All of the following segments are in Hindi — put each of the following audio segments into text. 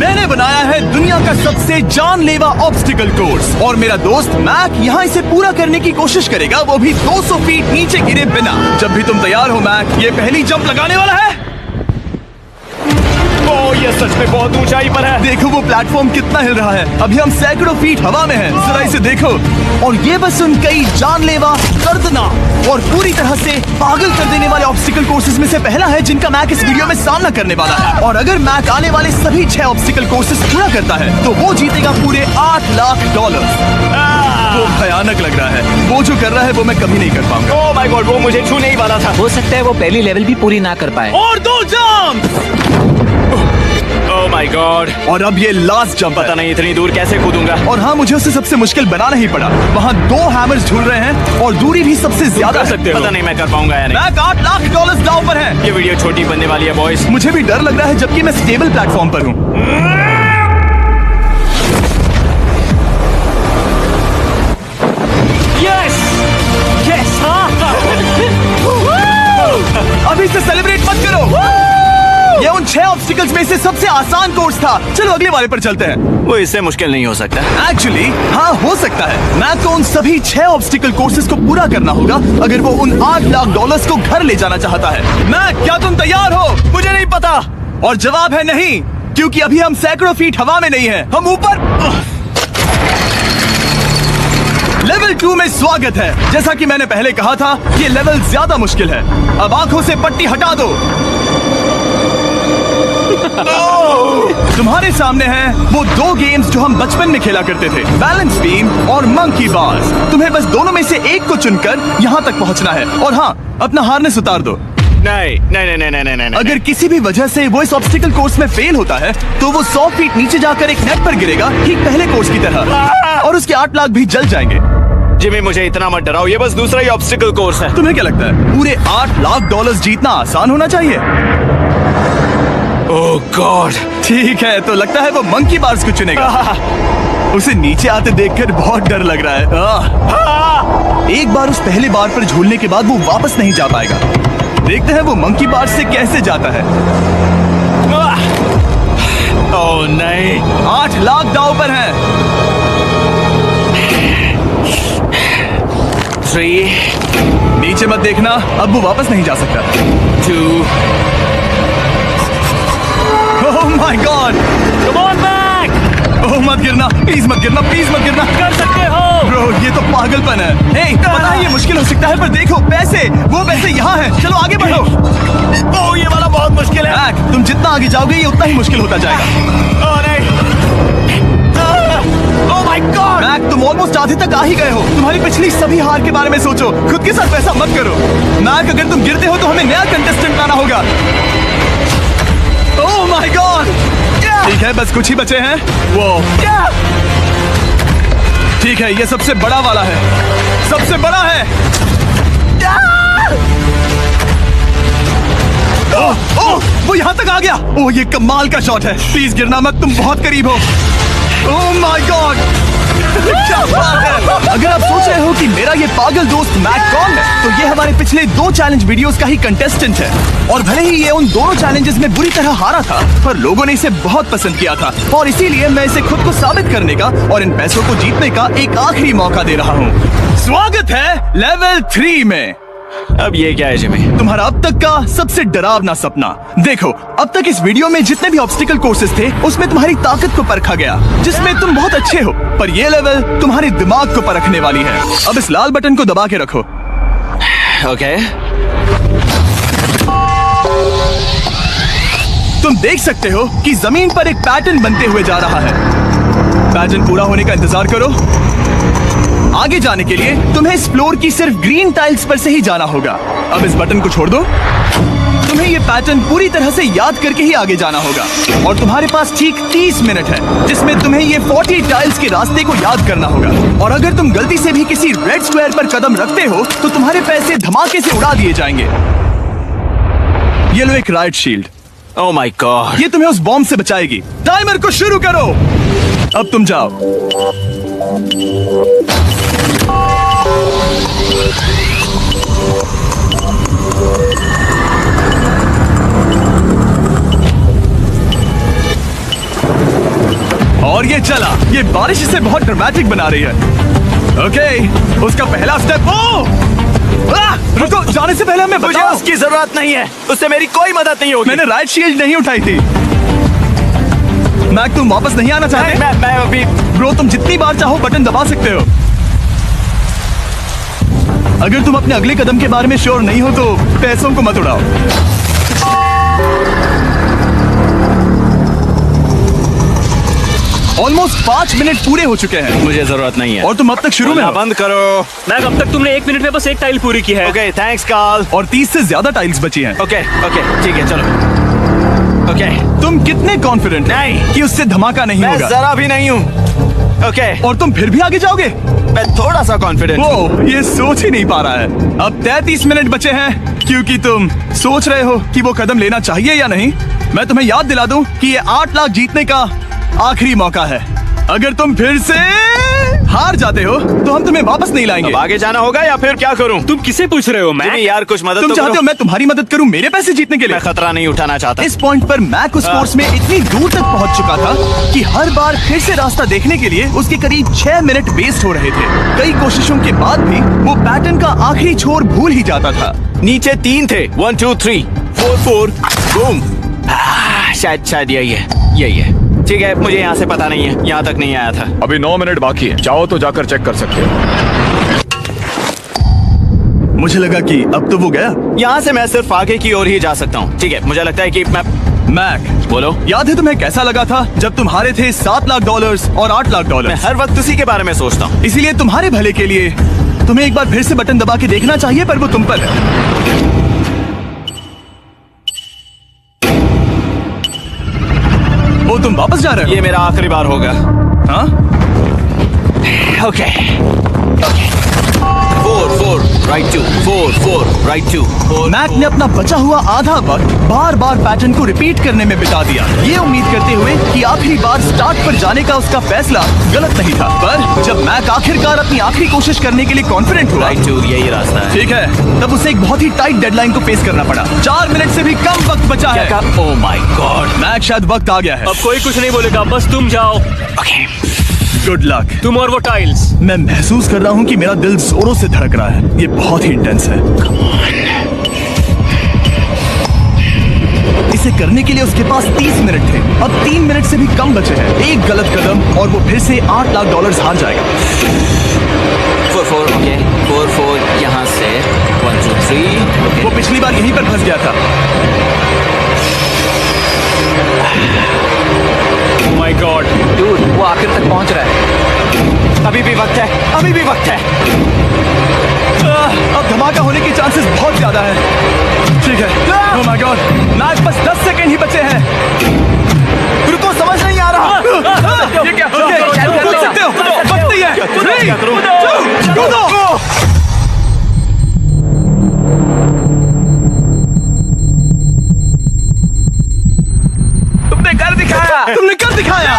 मैंने बनाया है दुनिया का सबसे जानलेवा ऑब्स्टिकल कोर्स और मेरा दोस्त मैक यहाँ इसे पूरा करने की कोशिश करेगा, वो भी 200 फीट नीचे गिरे बिना। जब भी तुम तैयार हो मैक, ये पहली जंप लगाने वाला है। ओह, ये सच में बहुत ऊंचाई पर है। देखो वो प्लेटफॉर्म कितना हिल रहा है। अभी हम सैकड़ों फीट हवा में हैं। जरा इसे देखो। और ये बस उन कई जानलेवा, दर्दनाक और पूरी तरह से पागल कर देने वाले ऑब्स्टिकल कोर्सेज में से पहला है जिनका मैक इस वीडियो में सामना करने वाला है। और अगर मैक आने वाले सभी 6 ऑब्स्टिकल कोर्सेज पूरा करता है तो वो जीतेगा पूरे $8 लाख। वो भयानक लग रहा है। वो जो कर रहा है वो मैं कभी नहीं कर पाऊंगा। ओह माय गॉड, वो मुझे छूने ही वाला था। हो सकता है वो पहली लेवल भी पूरी ना कर पाए। और 2 जंप। Oh my God. और अब ये लास्ट जंप। पता नहीं इतनी दूर कैसे कूदूंगा। और हाँ, मुझे उसे सबसे मुश्किल बनाना ही पड़ा। वहाँ 2 हैमर्स झूल रहे हैं और दूरी भी सबसे ज्यादा कर सकते हो। पता नहीं मैं कर पाऊंगा या नहीं। मैक $8 लाख दांव पर है। ये वीडियो छोटी बनने वाली है बॉयज। मुझे भी डर लग रहा है जबकि मैं स्टेबल प्लेटफॉर्म पर हूँ। Yes yes. अभी से सेलिब्रेट मत करो। ये उन 6 ऑब्स्टिकल्स में से सबसे आसान कोर्स था। चलो अगले वाले पर चलते हैं। वो इससे मुश्किल नहीं हो सकता। एक्चुअली हाँ, हो सकता है। मैक को उन सभी 6 ऑब्स्टिकल कोर्सेज को पूरा करना होगा अगर वो उन $8 लाख को घर ले जाना चाहता है। मैक, क्या तुम तैयार हो? मुझे नहीं पता। और जवाब है नहीं, क्योंकि अभी हम सैकड़ों फीट हवा में नहीं हैं। हम ऊपर। लेवल 2 में स्वागत है। जैसा कि मैंने पहले कहा था, ये लेवल ज्यादा मुश्किल है। अब आंखों से पट्टी हटा दो। तुम्हारे सामने हैं वो 2 गेम्स जो हम बचपन में खेला करते थे, बैलेंस बीम और मंकी बार्स। तुम्हें बस दोनों में से एक को चुनकर यहाँ तक पहुँचना है। और हाँ, अपना हार्नेस उतार दो। नहीं नहीं नहीं नहीं नहीं नहीं। अगर किसी भी वजह से वो इस ऑब्स्टिकल कोर्स में फेल होता है तो वो 100 फीट नीचे जाकर एक नेट पर गिरेगा, ठीक पहले कोर्स की तरह, और उसके 8 लाख भी जल जाएंगे। जिमी, मुझे इतना मत डराओ। ये बस दूसरा ही ऑब्स्टिकल कोर्स है। तुम्हें क्या लगता है पूरे $8 लाख जीतना आसान होना चाहिए? ओह गॉड। ठीक है, तो लगता है वो मंकी बार्स को चुनेगा। उसे नीचे आते देखकर बहुत डर लग रहा है। एक बार उस पहले बार पर झूलने के बाद वो वापस नहीं जा पाएगा। देखते हैं वो मंकी बार्स से कैसे जाता है। ओह नहीं। 8 लाख दांव पर है। 3 नीचे मत देखना, अब वो वापस नहीं जा सकता। 2 oh my god. Come on back. Oh मत गिरना, प्लीज मत गिरना, प्लीज मत गिरना। कर सकते हो। ब्रो, ये तो पागलपन है। हे, पता है ये मुश्किल हो सकता है, पर देखो पैसे, वो पैसे यहाँ हैं। चलो आगे बढ़ो। ओह, ये वाला बहुत मुश्किल है। मैक, तुम जितना आगे जाओगे ये उतना ही मुश्किल होता जाएगा। ओह नहीं। ओह माय गॉड। मैक, तुम ऑलमोस्ट आधे तक आ ही गए हो। तुम्हारी पिछली सभी हार के बारे में सोचो, खुद के साथ वैसा मत करो। मैक, अगर तुम गिरते हो तो हमें नया कंटेस्टेंट लाना होगा। ओह माय गॉड। ठीक है, बस कुछ ही बचे हैं। वो ठीक है, ये सबसे बड़ा वाला है, सबसे बड़ा है। ओह, वो यहाँ तक आ गया। ओह, ये कमाल का शॉट है। प्लीज गिरना मत, तुम बहुत करीब हो। ओह माय गॉड, क्या बात है। अगर आप सोच रहे हो कि मेरा ये पागल दोस्त मैक कौन है, तो ये हमारे पिछले 2 चैलेंज वीडियोस का ही कंटेस्टेंट है। और भले ही ये उन दोनों चैलेंजेस में बुरी तरह हारा था, पर लोगों ने इसे बहुत पसंद किया था। और इसीलिए मैं इसे खुद को साबित करने का और इन पैसों को जीतने का एक आखिरी मौका दे रहा हूँ। स्वागत है लेवल 3 में। अब ये क्या है जिमी? तुम्हारा अब तक का सबसे डरावना सपना। देखो, अब तक इस वीडियो में जितने भी ऑब्स्टिकल कोर्सेज थे उसमें तुम्हारी ताकत को परखा गया, जिसमें तुम बहुत अच्छे हो। पर ये लेवल तुम्हारे दिमाग को परखने वाली है। अब इस लाल बटन को दबा के रखो। ओके। तुम देख सकते हो कि जमीन पर एक पैटर्न बनते हुए जा रहा है। पैटर्न पूरा होने का इंतजार करो। आगे जाने के लिए तुम्हें इस फ्लोर की सिर्फ ग्रीन टाइल्स पर से ही जाना होगा। अब इस बटन को छोड़ दो। तुम्हें ये पैटर्न पूरी तरह से याद करके ही आगे जाना होगा। और तुम्हारे पास ठीक 30 मिनट है, जिसमें तुम्हें ये 40 टाइल्स के रास्ते को याद करना होगा। और अगर तुम गलती से भी किसी रेड स्क्वायर पर कदम रखते हो तो तुम्हारे पैसे धमाके से उड़ा दिए जाएंगे। ये लो एक right shield. Oh my God. ये तुम्हें उस बॉम्ब से बचाएगी। टाइमर को शुरू करो। अब तुम जाओ। और ये चला। ये बारिश इसे बहुत ड्रामेटिक बना रही है। ओके, उसका पहला स्टेप। रुको, जाने से पहले हमें मुझे बताओ। उसकी जरूरत नहीं है, उससे मेरी कोई मदद नहीं होगी। मैंने राइट शील्ड नहीं उठाई थी। मैक, तुम वापस नहीं आना चाहते? मैं अभी ब्रो, तुम जितनी बार चाहो बटन दबा सकते हो। अगर तुम अपने अगले कदम के बारे में श्योर नहीं हो तो पैसों को मत उड़ाओ। ऑलमोस्ट 5 मिनट पूरे हो चुके हैं मुझे जरूरत नहीं है। और तुम अब तक शुरू में बोलना हो। बंद करो। मैक, अब तक तुमने 1 मिनट में बस एक टाइल पूरी की है। Okay, thanks Carl. और 30 से ज्यादा टाइल्स बची हैं। ओके ठीक है, चलो। ओके, तुम कितने कॉन्फिडेंट नहीं। कि उससे धमाका नहीं मैं होगा? जरा भी नहीं हूँ। ओके, और तुम फिर भी आगे जाओगे? मैं थोड़ा सा कॉन्फिडेंट हूँ। वो ये सोच ही नहीं पा रहा है। अब 33 मिनट बचे हैं क्योंकि तुम सोच रहे हो कि वो कदम लेना चाहिए या नहीं। मैं तुम्हें याद दिला दूं कि ये 8 लाख जीतने का आखिरी मौका है। अगर तुम फिर से हार जाते हो तो हम तुम्हें वापस नहीं लाएंगे। अब आगे जाना होगा या फिर क्या करूँ? तुम किसे पूछ रहे हो मैक? जिमी यार, कुछ मदद तुम तो चाहते करो। हो मैं तुम्हारी मदद करूं मेरे पैसे जीतने के लिए? मैं खतरा नहीं उठाना चाहता। इस पॉइंट पर मैक उस कोर्स में इतनी दूर तक पहुंच चुका था कि हर बार फिर से रास्ता देखने के लिए उसके करीब 6 मिनट वेस्ट हो रहे थे। कई कोशिशों के बाद भी वो पैटर्न का आखिरी छोर भूल ही जाता था। नीचे 3 थे। 1 2 3 4 4 बूम। शायद यही है। ठीक है, मुझे यहाँ से पता नहीं है, यहाँ तक नहीं आया था। अभी 9 मिनट बाकी है, चाहो तो जाकर चेक कर सकते हो। मुझे लगा कि अब तो वो गया। यहाँ से मैं सिर्फ आगे की ओर ही जा सकता हूँ। ठीक है, मुझे लगता है कि मैं मैक, बोलो। याद है तुम्हें कैसा लगा था जब तुम हारे थे $7 लाख और $8 लाख? मैं हर वक्त उसी के बारे में सोचता हूँ। इसीलिए तुम्हारे भले के लिए तुम्हें एक बार फिर से बटन दबा के देखना चाहिए, पर वो तुम पर है। वो तुम वापस जा रहे हो? ये मेरा आखिरी बार होगा। हाँ? ओके 4 राइट 2 4 राइट 2 मैक ने अपना बचा हुआ आधा वक्त बार बार पैटर्न को रिपीट करने में बिता दिया, ये उम्मीद करते हुए कि आखिरी बार स्टार्ट पर जाने का उसका फैसला गलत नहीं था। पर जब मैक आखिरकार अपनी आखिरी कोशिश करने के लिए कॉन्फिडेंट हुआ, राइट 2 यही रास्ता है। ठीक है, तब उसे एक बहुत ही टाइट डेडलाइन को फेस करना पड़ा। 4 मिनट से भी कम वक्त बचा है। ओह माय गॉड, मैक, शायद वक्त आ गया है। अब कोई कुछ नहीं बोलेगा, बस तुम जाओ। Okay good luck. तुम और वो टाइल्स। मैं महसूस कर रहा हूँ कि मेरा दिल जोरों से धड़क रहा है। ये बहुत ही इंटेंस है। इसे करने के लिए उसके पास 30 मिनट थे। अब 3 मिनट से भी कम बचे हैं। एक गलत कदम और वो फिर से $8 लाख हार जाएगा। 4 ओके 4 यहाँ से 1 2 3 वो पिछली बार यहीं पर फंस गया था। ओह माय गॉड, डूड, वो आखिर तक पहुंच रहा है। अभी भी वक्त है। अब धमाका होने के चांसेस बहुत ज्यादा है। ठीक है। ओह माय गॉड, मैक, बस 10 सेकंड ही बचे हैं। रुको, समझ नहीं आ रहा। ये क्या? कूद सकते हो, वक्त नहीं है। 3 2 कूदो। तुमने कर दिखाया।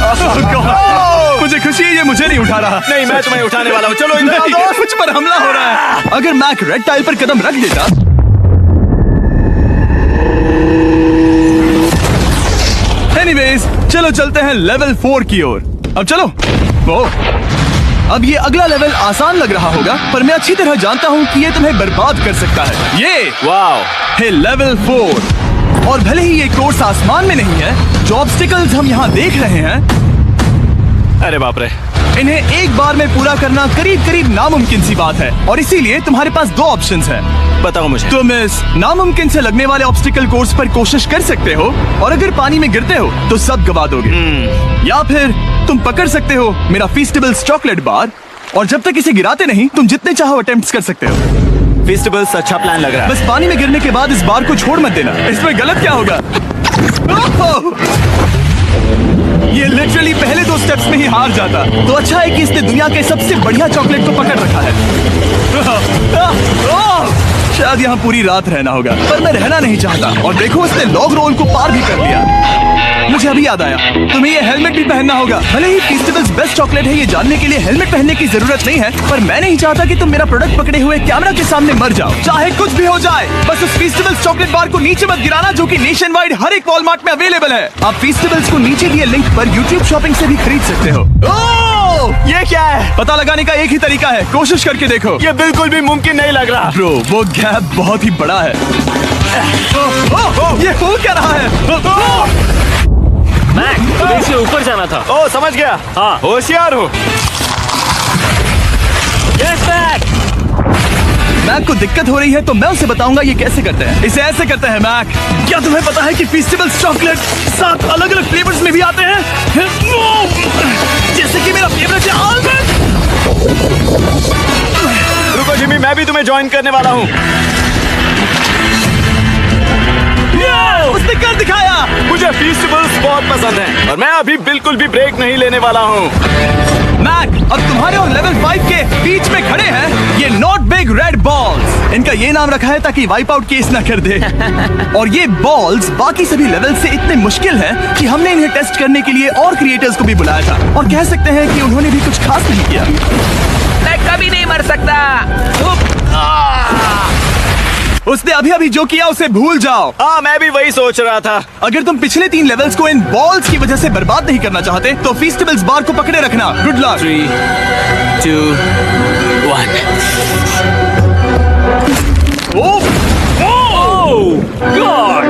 Oh God, मुझे खुशी है ये मुझे नहीं उठा रहा। नहीं, मैं तुम्हें उठाने वाला हूँ। चलो इधर आओ नहीं, दोस्त। मुझ पर हमला हो रहा है। अगर मैक रेड टाइल पर कदम रख देता। एनीवेज, चलो चलते हैं लेवल 4 की ओर। अब चलो। वो अब ये अगला लेवल आसान लग रहा होगा, पर मैं अच्छी तरह जानता हूँ कि ये तुम्हें बर्बाद कर सकता है। ये वाओ है लेवल 4। और भले ही ये कोर्स आसमान में नहीं है, जो ऑब्स्टिकल्स हम यहाँ देख रहे हैं, अरे बाप रे, इन्हें एक बार में पूरा करना करीब करीब नामुमकिन सी बात है। और इसीलिए तुम्हारे पास 2 ऑप्शंस हैं। बताओ मुझे। तुम इस नामुमकिन से लगने वाले ऑब्स्टिकल कोर्स पर कोशिश कर सकते हो, और अगर पानी में गिरते हो तो सब गवा दोगे। या फिर तुम पकड़ सकते हो मेरा फीस्टेबल्स चॉकलेट बार, और जब तक इसे गिराते नहीं तुम जितने चाहो अटेम्प्ट्स कर सकते हो। फेस्टिवल्स अच्छा प्लान लग रहा है। बस पानी में गिरने के बाद इस बार को छोड़ मत देना। इसमें गलत क्या होगा? ओह! ये लिटरली पहले 2 स्टेप्स में ही हार जाता। तो अच्छा है कि इसने दुनिया के सबसे बढ़िया चॉकलेट को पकड़ रखा है। शायद यहाँ पूरी रात रहना होगा, पर मैं रहना नहीं चाहता। और देखो, इसने लॉग रोल को पार भी कर लिया। मुझे अभी याद आया, तुम्हें ये हेलमेट भी पहनना होगा। भले ही फीस्टेबल्स बेस्ट चॉकलेट है ये जानने के लिए हेलमेट पहनने की जरूरत नहीं है, पर मैं नहीं चाहता कि तुम मेरा प्रोडक्ट पकड़े हुए कैमरा के सामने मर जाओ। चाहे कुछ भी हो जाए, बस उस फीस्टेबल्स चॉकलेट बार को नीचे मत गिराना, जो कि नेशन वाइड हर एक वॉलमार्ट में अवेलेबल है। आप फीस्टेबल्स को नीचे दिए लिंक पर YouTube शॉपिंग से भी खरीद सकते हो। ओह, ये क्या है? पता लगाने का एक ही तरीका है, कोशिश करके देखो। ये बिल्कुल भी मुमकिन नहीं लग रहा। ब्रो, वो गैप बहुत ही बड़ा है। ये हो क्या रहा है? मैक, तुम्हें इससे ऊपर जाना था। ओ, समझ गया। हाँ। होशियार हो। Yes Mac. मैक को दिक्कत हो रही है तो मैं उसे बताऊंगा ये कैसे करते हैं। इसे ऐसे करते हैं मैक। क्या तुम्हें पता है कि फीस्टेबल्स चॉकलेट 7 अलग अलग फ्लेवर्स में भी आते हैं? जैसे कि मेरा फेवरेट है आलमंड। रुको जिमी, मैं भी तुम्हें ज्वाइन करने वाला हूँ। उसने कर दिखाया। मुझे फीस्टेबल्स बहुत पसंद है और मैं अभी बिल्कुल भी ब्रेक नहीं लेने वाला हूँ। मैक, अब तुम्हारे और लेवल 5 के बीच में खड़े हैं ये नॉट बिग रेड बॉल्स। इनका ये नाम रखा है ताकि वाइप आउट केस ना कर दे। और ये बॉल्स बाकी सभी लेवल से इतने मुश्किल हैं कि हमने इन्हें टेस्ट करने के लिए और क्रिएटर्स को भी बुलाया था, और कह सकते हैं कि उन्होंने भी कुछ खास नहीं किया। मैं कभी नहीं मर सकता। उसने अभी अभी जो किया उसे भूल जाओ। हाँ, मैं भी वही सोच रहा था। अगर तुम पिछले 3 लेवल्स को इन बॉल्स की वजह से बर्बाद नहीं करना चाहते तो फीस्टेबल्स बार को पकड़े रखना। Good luck. 3, 2, 1। ओह, गॉड।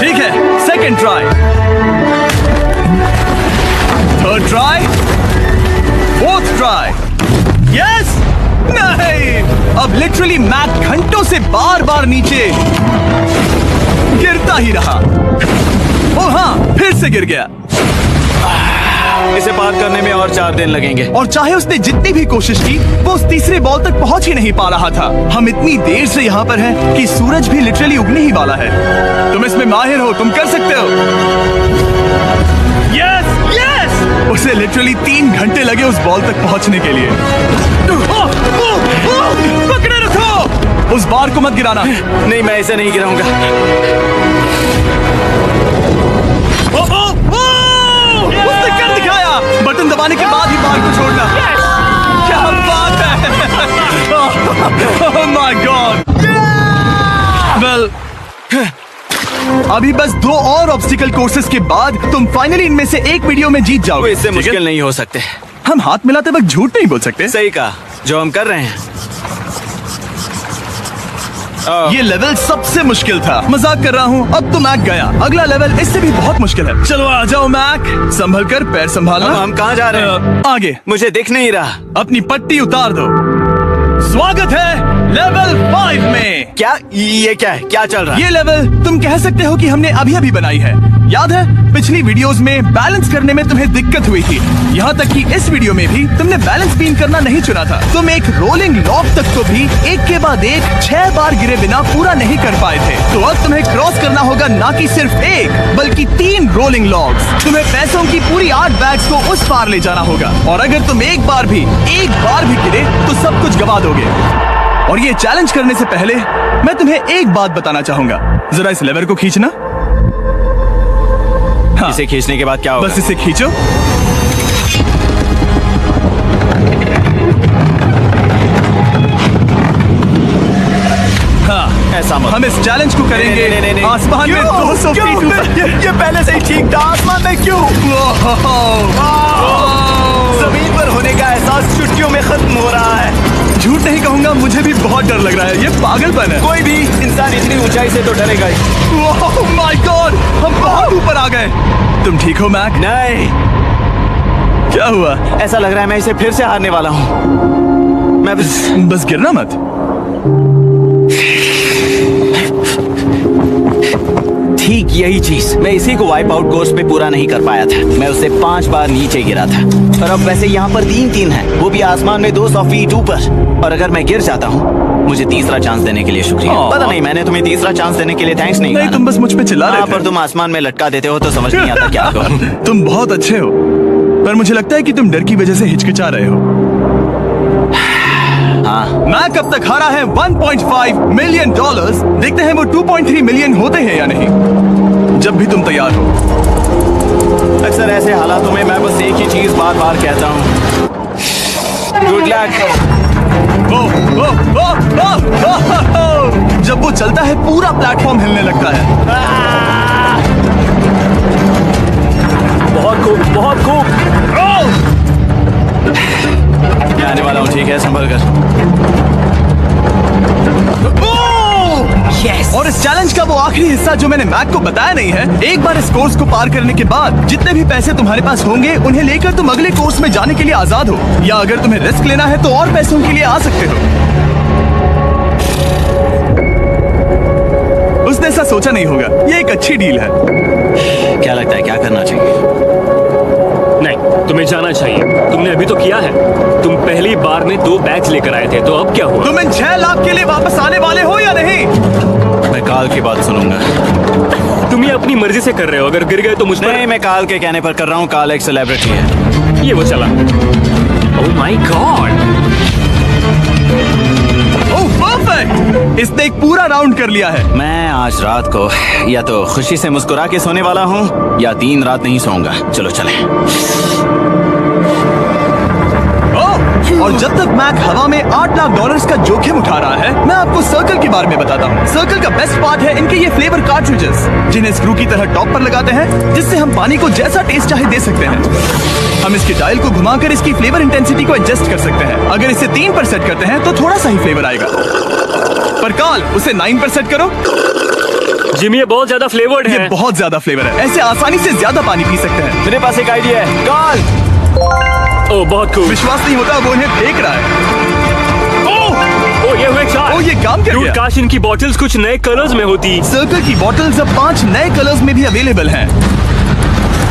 ठीक है, second try, third try, fourth try. Yes, नहीं, अब लिटरली मैक घंटों से बार बार नीचे गिरता ही रहा। ओ हाँ, फिर से गिर गया। इसे पार करने में और 4 दिन लगेंगे। और चाहे उसने जितनी भी कोशिश की, वो उस तीसरे बॉल तक पहुंच ही नहीं पा रहा था। हम इतनी देर से यहाँ पर हैं कि सूरज भी लिटरली उगने ही वाला है। तुम इसमें माहिर हो, तुम कर सकते हो। Yes, yes! उसे लिटरली 3 घंटे लगे उस बॉल तक पहुंचने के लिए। पकड़े रखो, उस बार को मत गिराना। नहीं, मैं इसे नहीं गिराऊंगा। उसने कर दिखाया। बटन दबाने के बाद ही बार को छोड़ना। क्या बात है। ओह माय गॉड। वेल, अभी बस 2 और ऑब्स्टिकल कोर्सेस के बाद तुम फाइनली इनमें से एक वीडियो में जीत वो जाओगे। इससे मुश्किल नहीं हो सकते। हम हाथ मिलाते वक्त झूठ नहीं बोल सकते। सही कहा, जो हम कर रहे हैं। ये लेवल सबसे मुश्किल था। मजाक कर रहा हूँ, अब तो मैक गया। अगला लेवल इससे भी बहुत मुश्किल है। चलो आ जाओ मैक, संभल कर, पैर संभालना। हम कहाँ जा रहे हैं? आगे। मुझे दिख नहीं रहा। अपनी पट्टी उतार दो। स्वागत है लेवल 5 में। क्या ये क्या है? क्या चल रहा है? ये लेवल तुम कह सकते हो कि हमने अभी अभी बनाई है। याद है पिछली वीडियोस में बैलेंस करने में तुम्हें दिक्कत हुई थी, यहाँ तक कि इस वीडियो में भी तुमने बैलेंस बीन करना नहीं चुना था। तुम एक रोलिंग लॉक तक को भी एक के बाद एक 6 बार गिरे बिना पूरा नहीं कर पाए थे। तो अब तुम्हें क्रॉस करना होगा ना कि सिर्फ 1 बल्कि 3 रोलिंग लॉक्स। तुम्हें पैसों की पूरी 8 बैग्स को उस पार ले जाना होगा, और अगर तुम एक बार भी गिरे तो सब कुछ गवा दोगे। और ये चैलेंज करने से पहले मैं तुम्हें एक बात बताना चाहूंगा। जरा इस लेवर को खींचना। हाँ, इसे खींचने के बाद क्या होगा? बस इसे खींचो। हाँ, ऐसा मत। हम इस चैलेंज को करेंगे नहीं। आसमान में क्यों? 200 क्यों? फीट ऊपर। ये पहले से ही ठीक था। आसमान में क्यों? जमीन पर होने का एहसास चुटकियों में खत्म हो रहा है। झूठ नहीं कहूंगा, मुझे भी बहुत डर लग रहा है। ये पागलपन है। कोई भी इंसान इतनी ऊंचाई से तो डरेगा ही। ओह माय गॉड, हम बहुत ऊपर आ गए। तुम ठीक हो मैक? नहीं, क्या हुआ? ऐसा लग रहा है मैं इसे फिर से हारने वाला हूँ। मैं बस गिरना मत। ठीक यही चीज मैं इसी को वाइप आउट कोर्स पे पूरा नहीं कर पाया था। मैं उससे 5 बार नीचे गिरा था, और अब वैसे यहाँ पर 3-3 है, वो भी आसमान में 200 फीट ऊपर। और अगर मैं गिर जाता हूँ, मुझे तीसरा चांस देने के लिए शुक्रिया। पता नहीं, मैंने तुम्हें तीसरा चांस देने के लिए थैंक्स नहीं नहीं, कहा। तुम बस मुझ पे चिल्ला रहे थे। पर तुम आसमान में लटका देते हो तो समझ नहीं आता क्या करूं। तुम बहुत अच्छे हो, पर मुझे लगता है कि तुम डर की वजह से हिचकिचा रहे हो। हाँ, मैक अब तक हारा है $1.5 मिलियन। देखते हैं वो 2.3 मिलियन होते हैं या नहीं। जब भी तुम तैयार हो। अक्सर ऐसे हालातों में मैं बस एक ही चीज बार बार कहता हूँ, गुड लक। जब वो चलता है पूरा प्लेटफॉर्म हिलने लगता है। बहुत खूब, बहुत खूब। मैं आने वाला हूँ, ठीक है, संभल कर। Yes. और इस चैलेंज का वो आखिरी हिस्सा जो मैंने मैक को बताया नहीं है, एक बार इस कोर्स को पार करने के बाद जितने भी पैसे तुम्हारे पास होंगे उन्हें लेकर तुम अगले कोर्स में जाने के लिए आजाद हो, या अगर तुम्हें रिस्क लेना है तो और पैसों के लिए आ सकते हो। उसने ऐसा सोचा नहीं होगा, ये एक अच्छी डील है। क्या लगता है क्या करना चाहिए? नहीं, तुम्हें जाना चाहिए। तुमने अभी तो किया है। तुम पहली बार में 2 बैग्स लेकर आए थे, तो अब क्या हुआ? तुम इन 6 लाख के लिए वापस आने वाले हो या नहीं? मैं काल की बात सुनूंगा। तुम ये अपनी मर्जी से कर रहे हो। अगर गिर गए तो मुझ पर नहीं, मैं काल के कहने पर कर रहा हूँ। काल एक सेलिब्रिटी है। ये वो चला। ओह माय गॉड, ओह परफेक्ट! इसने एक पूरा राउंड कर लिया है। मैं आज रात को या तो खुशी से मुस्कुरा के सोने वाला हूँ या 3 रात नहीं सोऊंगा। चलो चलें। और जब तक मैक हवा में $8 लाख का जोखिम उठा रहा है, मैं आपको सर्कल के बारे में बताता हूँ। सर्कल का बेस्ट पार्ट है इनके ये फ्लेवर कार्ट्रिजेस, जिन्हें स्क्रू की तरह टॉप पर लगाते हैं, जिससे हम पानी को जैसा टेस्ट चाहे दे सकते हैं। हम इसके डायल को घुमाकर इसकी फ्लेवर इंटेंसिटी को एडजस्ट कर सकते हैं। अगर इसे 3 पर सेट करते हैं तो थोड़ा सा ही फ्लेवर आएगा, पर काल उसे 9 पर सेट करो। जिमी ये बहुत ज्यादा फ्लेवर्ड ये है। बहुत ज्यादा फ्लेवर है, ऐसे आसानी से ज्यादा पानी पी सकते हैं। मेरे पास एक आइडिया है। काल, ओह बहुत खूब। विश्वास नहीं होता वो इन्हें फेंक रहा है। ओह ये हुए 4। ओह, ये काम कर Dude, गया। काश इनकी बॉटल्स कुछ नए कलर्स में होती। सर्कल की बॉटल्स अब 5 नए कलर्स में भी अवेलेबल हैं।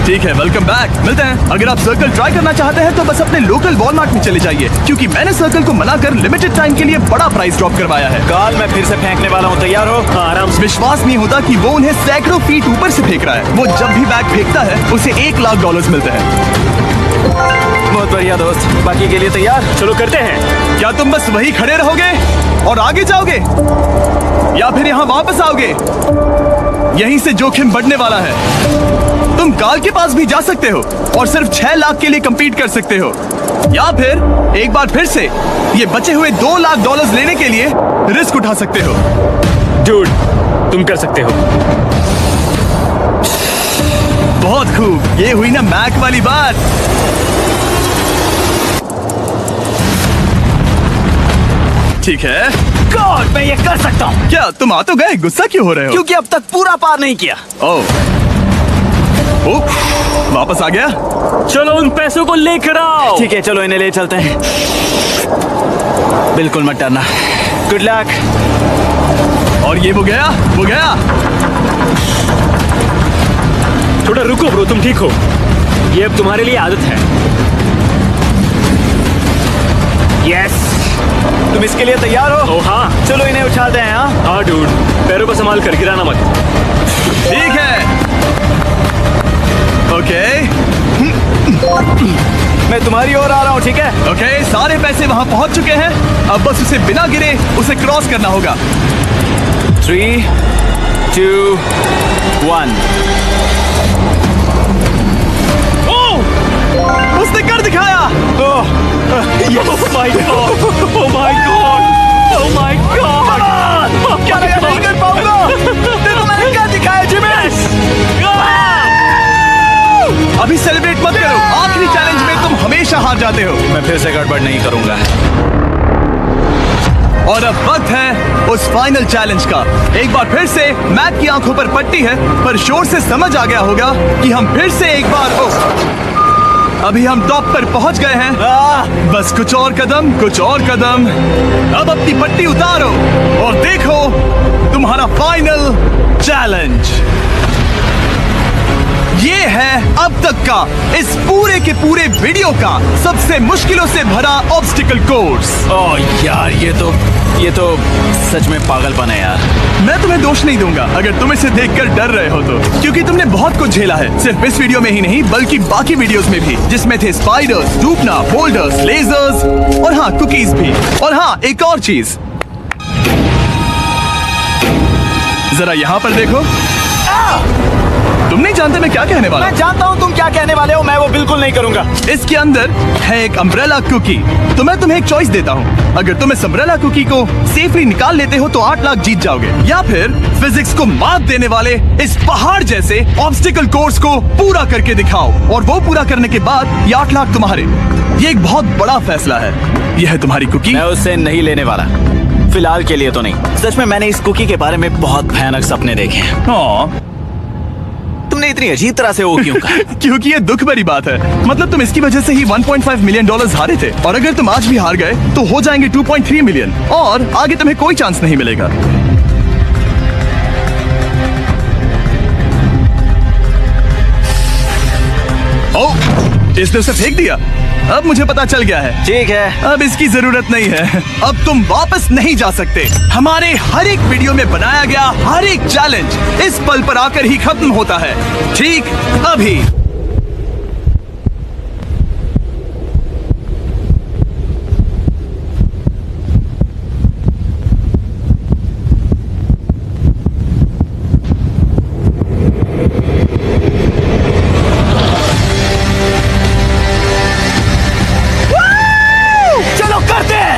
ठीक है, वेलकम बैक। मिलते हैं। अगर आप सर्कल ट्राई करना चाहते हैं तो बस अपने लोकल वॉलमार्ट में चले जाइए, क्योंकि मैंने सर्कल को मना कर लिमिटेड टाइम के लिए बड़ा प्राइस ड्रॉप करवाया है। काल मैं फिर से फेंकने वाला हूँ, तैयार हो? हाँ, आराम से। विश्वास नहीं होता कि वो उन्हें सैकड़ों फीट ऊपर से फेंक रहा है। वो जब भी बैग फेंकता है उसे $1 लाख मिलते हैं। बहुत बढ़िया दोस्त, बाकी के लिए तैयार? चलो करते हैं। क्या तुम बस वही खड़े रहोगे और आगे जाओगे, या फिर यहाँ वापस आओगे? यहीं से जोखिम बढ़ने वाला है। तुम काल के पास भी जा सकते हो और सिर्फ 6 लाख के लिए compete कर सकते हो, या फिर एक बार फिर से ये बचे हुए $2 लाख लेने के लिए रिस्क उठा सकते हो। डूड, तुम कर सकते हो। बहुत खूब, ये हुई ना मैक वाली बात। ठीक है। गॉड, मैं ये कर सकता हूँ। क्या तुम आ तो गए, गुस्सा क्यों हो रहे हो? क्योंकि अब तक पूरा पार नहीं किया। ओह, वापस आ गया। चलो उन पैसों को लेकर आओ। ठीक है, चलो इन्हें ले चलते हैं। बिल्कुल मत डरना। Good luck. और ये वो गया, वो गया। थोड़ा रुको ब्रो, तुम ठीक हो। ये अब तुम्हारे लिए आदत है। यस। तुम इसके लिए तैयार हो? ओह हाँ। चलो इन्हें उठाते हैं। हाँ, हाँ डूड, पैरों को संभाल कर, गिराना मत। ठीक है। ओके मैं तुम्हारी ओर आ रहा हूँ, ठीक है? ओके, सारे पैसे वहां पहुंच चुके हैं। अब बस उसे बिना गिरे उसे क्रॉस करना होगा। 3, 2, 1। उसने कर दिखाया। ओह my God, oh my God, oh my God. क्या मैं नहीं कर पाऊंगा? देखो मैंने क्या दिखाया जिमी। अभी सेलिब्रेट मत करो, आखिरी चैलेंज में तुम हमेशा हार जाते हो। मैं फिर से गड़बड़ नहीं करूंगा। और अब वक्त है उस फाइनल चैलेंज का। एक बार फिर से मैक की आंखों पर पट्टी है, पर शोर से समझ आ गया होगा कि हम फिर से एक बार अभी हम टॉप पर पहुंच गए हैं। बस कुछ और कदम, कुछ और कदम। अब अपनी पट्टी उतारो और देखो तुम्हारा फाइनल चैलेंज। ये है अब तक का इस पूरे के पूरे वीडियो का सबसे मुश्किलों से भरा ऑब्स्टिकल कोर्स। ओह यार, ये तो सच में पागलपन है यार। मैं तुम्हें दोष नहीं दूंगा अगर तुम इसे देखकर डर रहे हो तो, क्योंकि तुमने बहुत कुछ झेला है, सिर्फ इस वीडियो में ही नहीं बल्कि बाकी वीडियोस में भी, जिसमें थे स्पाइडर्स, डूबना, बोल्डर्स, लेजर्स और हाँ कुकीज भी। और हाँ, एक और चीज, जरा यहाँ पर देखो। तुम नहीं जानते मैं क्या कहने वाला मैं जानता हूँ तुम क्या कहने वाले हो, मैं वो बिल्कुल नहीं करूंगा। हूँ। इसके अंदर है एक अम्ब्रेला कुकी। तो मैं तुम्हें एक चॉइस देता हूँ। अगर तुम इस अम्ब्रेला कुकी को सेफली निकाल लेते हो तो 8 लाख जीत जाओगे, या फिर फिजिक्स को मात देने वाले इस पहाड़ जैसे ऑब्स्टिकल कोर्स को पूरा करके दिखाओ, और वो पूरा करने के बाद ये 8 लाख तुम्हारे। ये एक बहुत बड़ा फैसला है। यह है तुम्हारी कुकी। मैं उससे नहीं लेने वाला, फिलहाल के लिए तो नहीं। सच में मैंने इस कुकी के बारे में बहुत भयानक सपने देखे हैं। हाँ, तुमने इतनी अजीब तरह से वो क्यों कहा? क्योंकि ये दुख भरी बात है। मतलब तुम इसकी वजह से ही 1.5 मिलियन डॉलर्स हारे थे, और अगर तुम आज भी हार गए तो हो जाएंगे 2.3 मिलियन, और आगे तुम्हें कोई चांस नहीं मिलेगा। ओह, इसने उसे फेंक दिया। अब मुझे पता चल गया है। ठीक है, अब इसकी जरूरत नहीं है। अब तुम वापस नहीं जा सकते। हमारे हर एक वीडियो में बनाया गया हर एक चैलेंज इस पल पर आकर ही खत्म होता है। ठीक अभी।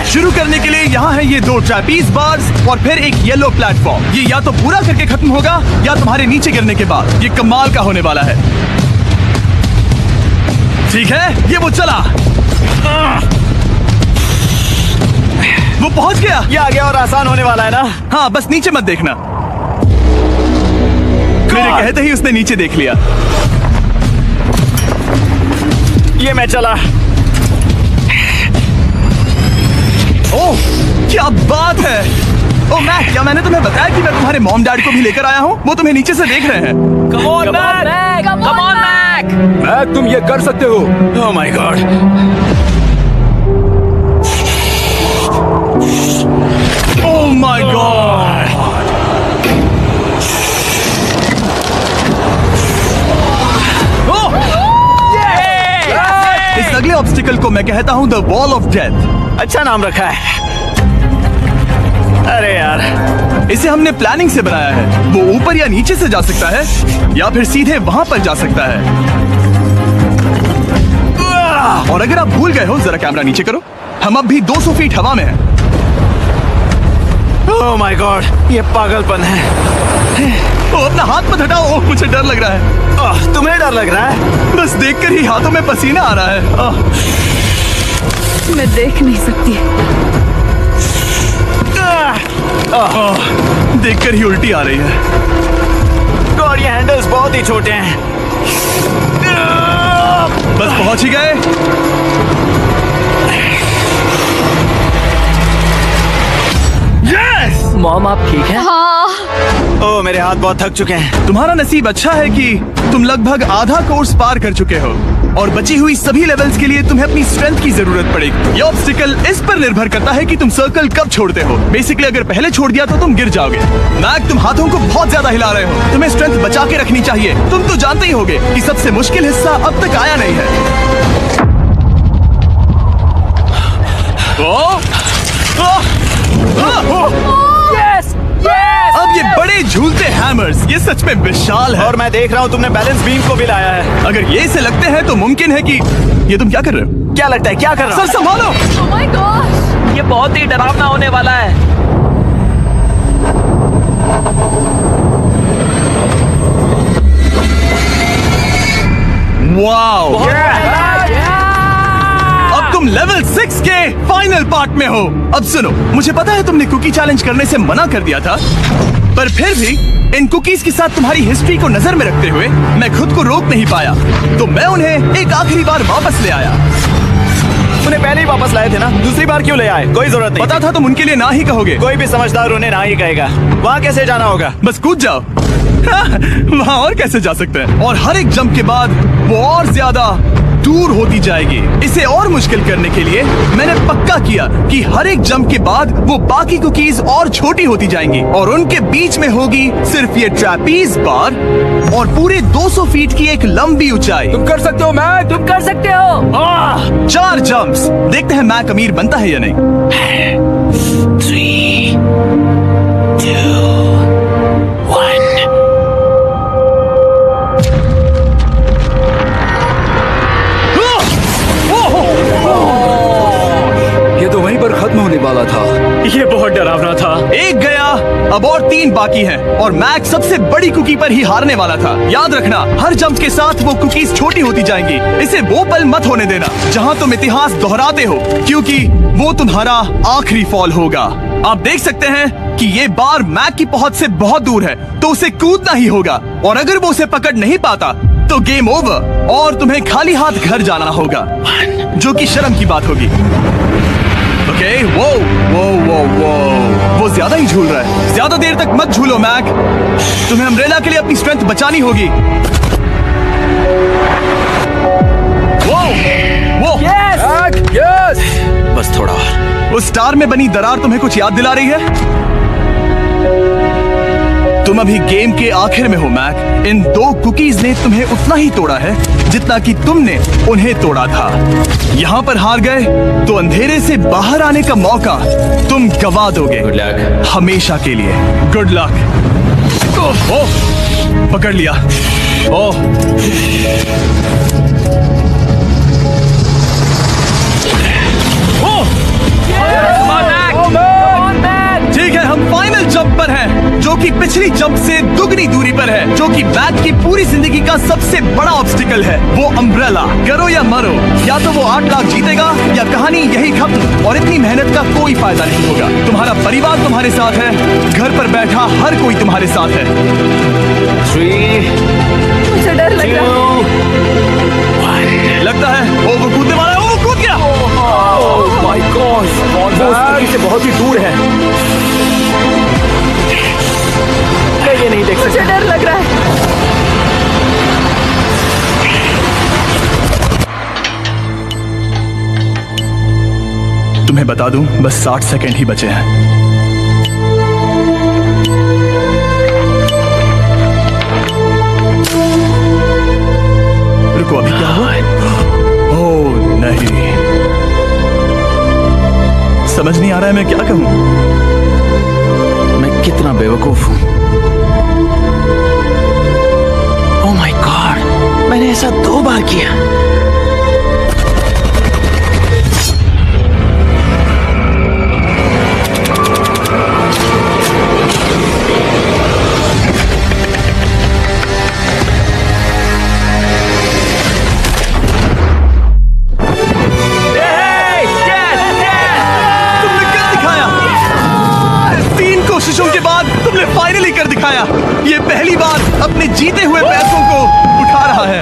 शुरू करने के लिए यहाँ है ये 2 ट्रैपीज बार्स और फिर एक येलो प्लेटफॉर्म। ये या तो पूरा करके खत्म होगा या तुम्हारे नीचे गिरने के बाद। ये कमाल का होने वाला है। ठीक है, ये वो चला। वो पहुंच गया। ये आगे और आसान होने वाला है ना? हाँ, बस नीचे मत देखना। मेरे कहते ही उसने नीचे देख लिया। ये मैं चला। ओह, क्या बात है। ओह मैक, क्या मैंने तुम्हें बताया कि मैं तुम्हारे मॉम डैड को भी लेकर आया हूँ? वो तुम्हें नीचे से देख रहे हैं। Come on Mac, come on Mac. Mac, तुम ये कर सकते हो। Oh my God. Oh my God. इस अगले ऑब्स्टिकल को मैं कहता हूँ द वॉल ऑफ डेथ। अच्छा नाम रखा है। अरे यार, इसे हमने प्लानिंग से बनाया है। वो ऊपर या नीचे से जा सकता है, या फिर सीधे वहां पर जा सकता है। और अगर आप भूल गए हो, जरा कैमरा नीचे करो। हम अब भी 200 फीट हवा में हैं। ओह माय गॉड, ये पागलपन है। ओ, अपना हाथ मत हटाओ। ओह, मुझे डर लग रहा है। तुम्हें डर लग रहा है? बस देखकर ही हाथों में पसीना आ रहा है। मैं देख नहीं सकती। देखकर ही उल्टी आ रही है। गॉड, ये हैंडल्स बहुत ही छोटे हैं। बस पहुंच ही गए। यस! मॉम, आप ठीक हैं? हाँ, ओह, मेरे हाथ बहुत थक चुके हैं। तुम्हारा नसीब अच्छा है कि तुम लगभग आधा कोर्स पार कर चुके हो, और बची हुई सभी लेवल्स के लिए तुम्हें अपनी स्ट्रेंथ की जरूरत पड़ेगी। ये ऑब्स्टिकल इस पर निर्भर करता है कि तुम सर्कल कब छोड़ते हो। बेसिकली अगर पहले छोड़ दिया तो तुम गिर जाओगे। मैक, तुम हाथों को बहुत ज्यादा हिला रहे हो। तुम्हें स्ट्रेंथ बचा के रखनी चाहिए। तुम तो जानते ही होगे कि सबसे मुश्किल हिस्सा अब तक आया नहीं है। Yes, yes. अब ये बड़े झूलते हैमर्स, ये सच में विशाल है। और मैं देख रहा हूँ तुमने बैलेंस बीम को भी लाया है। अगर ये इसे लगते हैं तो मुमकिन है कि ये तुम क्या कर रहे हो? क्या लगता है, क्या कर रहा सर संभालो। oh my gosh! ये बहुत ही डरावना होने वाला है। वाओ! अब तुम लेवल 6 के फाइनल पार्ट में हो। अब सुनो, मुझे पता है तुमने कुकी चैलेंज करने से मना कर दिया था, पर फिर भी इन कुकीज के साथ तुम्हारी हिस्ट्री को नजर में रखते हुए मैं खुद को रोक नहीं पाया, तो मैं उन्हें एक आखिरी बार वापस ले आया। उन्हें पहले ही वापस लाए थे ना, दूसरी बार क्यों ले आए? कोई जरूरत नहीं। पता था तुम उनके लिए ना ही कहोगे। कोई भी समझदार उन्हें ना ही कहेगा। वहाँ कैसे जाना होगा? बस कूद जाओ। वहाँ और कैसे जा सकते हैं? और हर एक जंप के बाद वो और ज्यादा दूर होती जाएगी। इसे और मुश्किल करने के लिए मैंने पक्का किया कि हर एक जंप के बाद वो बाकी कुकीज और छोटी होती जाएंगी, और उनके बीच में होगी सिर्फ ये ट्रैपीज बार और पूरे 200 फीट की एक लंबी ऊंचाई। तुम कर सकते हो मैक। तुम कर सकते हो। 4 जंप्स। देखते हैं मैक अमीर बनता है या नहीं। 3, 2, 1। वाला था। ये बहुत डरावना था। एक गया, अब और 3 बाकी हैं और मैक सबसे बड़ी कुकी पर ही हारने वाला था। याद रखना, हर जंप के साथ वो कुकीज छोटी होती जाएंगी। इसे वो पल मत होने देना जहां तुम इतिहास दोहराते हो, क्योंकि वो तुम्हारा आखिरी फॉल होगा। आप देख सकते हैं कि ये बार मैक की पहुंच से बहुत दूर है, तो उसे कूदना ही होगा। और अगर वो उसे पकड़ नहीं पाता तो गेम ओवर और तुम्हें खाली हाथ घर जाना होगा, जो कि शर्म की बात होगी। ओके, वो ज्यादा ही झूल रहा है। ज्यादा देर तक मत झूलो मैक, तुम्हें अम्ब्रेला के लिए अपनी स्ट्रेंथ बचानी होगी। वो मैक, यस। बस थोड़ा और। उस स्टार में बनी दरार तुम्हें कुछ याद दिला रही है? तुम अभी गेम के आखिर में हो मैक। इन 2 कुकीज ने तुम्हें उतना ही तोड़ा है जितना कि तुमने उन्हें तोड़ा था। यहाँ पर हार गए तो अंधेरे से बाहर आने का मौका तुम गवा दोगे। Good luck. हमेशा के लिए गुड लक। ओह, पकड़ लिया। ओह, ठीक है, हम फाइनल जंप पर हैं, जो कि पिछली जंप से दुगनी दूरी पर है, जो कि मैक की पूरी जिंदगी का सबसे बड़ा ऑब्स्टिकल है। वो अम्ब्रेला। करो या मरो, या तो वो 8 लाख जीतेगा या कहानी यही खत्म और इतनी मेहनत का कोई फायदा नहीं होगा। तुम्हारा परिवार तुम्हारे साथ है, घर पर बैठा हर कोई तुम्हारे साथ है। 3, मुझे डर लग रहा है। 2, 1। लगता है वो कूदने वाला है। वो कूद गया। ओह माय गॉड, वो उस कुकी से बहुत ही दूर है। मैं ये नहीं देख मुझे सकता। डर लग रहा है। तुम्हें बता दूं, बस 60 सेकंड ही बचे हैं। रुको, अभी क्या हुआ? ओह नहीं, समझ नहीं आ रहा है मैं क्या कहूं। मैं कितना बेवकूफ हूँ। ओह माय गॉड, मैंने ऐसा 2 बार किया। तुमने कर दिखाया। 3 कोशिशों के बाद तुमने फाइनली कर दिखाया। ये पहली बार अपने जीते हुए पैसों को उठा रहा है।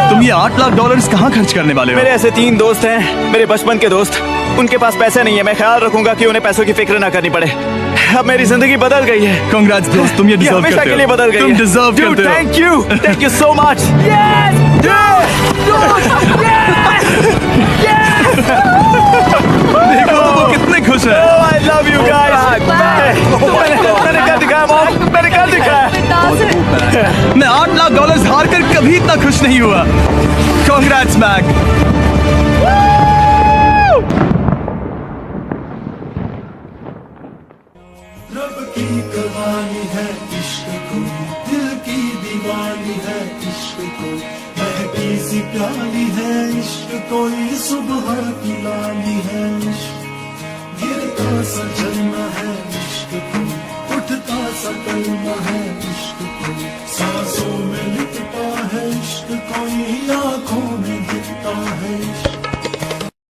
तुम ये $8 लाख कहाँ खर्च करने वाले हो? मेरे ऐसे 3 दोस्त हैं, मेरे बचपन के दोस्त। उनके पास पैसे नहीं है। मैं ख्याल रखूंगा कि उन्हें पैसों की फिक्र ना करनी पड़े। अब मेरी जिंदगी बदल गई है। कांग्रेट्स दोस्त, तुम ये डिजर्व हमेशा करते के हो। लिए बदल गई तुम है। डिजर्व करते हो। Thank you so much. देखो वो कितने खुश है। I love you guys. मैंने कर दिखाया मॉम, मैंने कर दिखाया। बिंदास है। मैं $8 लाख हार कर कभी इतना खुश नहीं हुआ। Congrats Mac. रब की कहानी है इश्क को, दिल की दीवानी है इश्क को, महकी सी प्याली है इश्क कोई सुबह की लाली है इश्क।